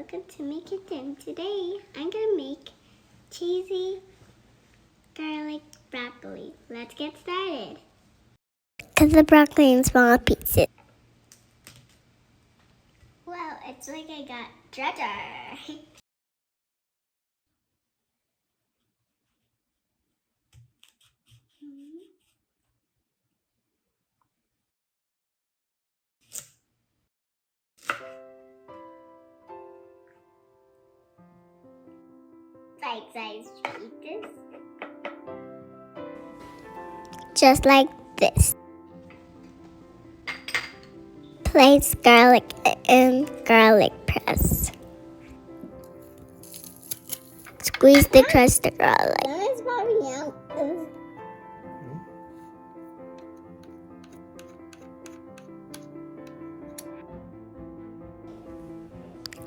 welcome to My Kitchen. Today I'm gonna make cheesy garlic broccoli. Let's get started. Cut the broccoli in small pieces. Well, it's like I got treasure. Bite-sized pieces. Just like this. Place garlic in garlic press. Squeeze the crushed garlic.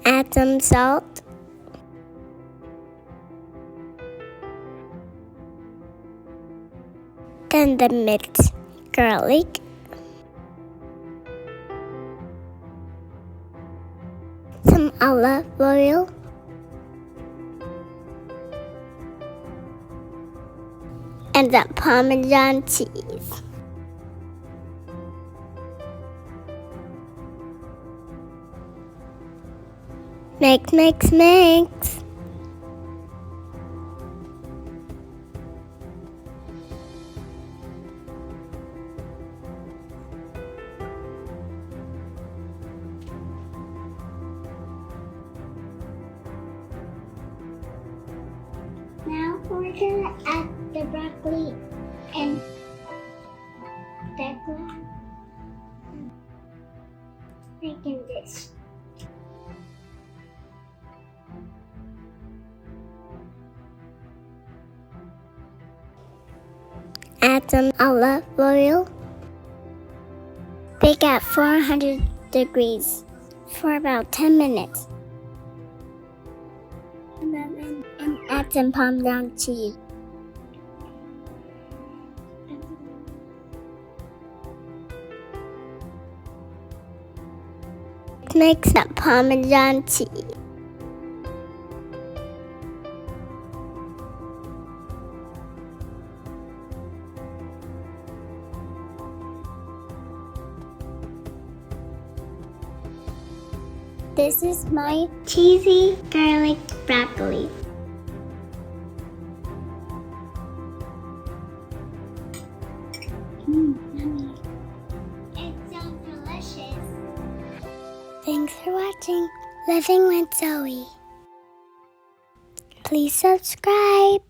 Add some salt. Then the minced garlic. Some olive oil. And the Parmesan cheese. Mix, mix, mix. Now we're gonna add the broccoli and the glass. Making this. Add some olive oil. Bake at 400 degrees for about 10 minutes. And add some Parmesan cheese. Mix some Parmesan cheese. This is my cheesy garlic broccoli. Yummy. It's so delicious. Thanks for watching Living with Zoe. Please subscribe.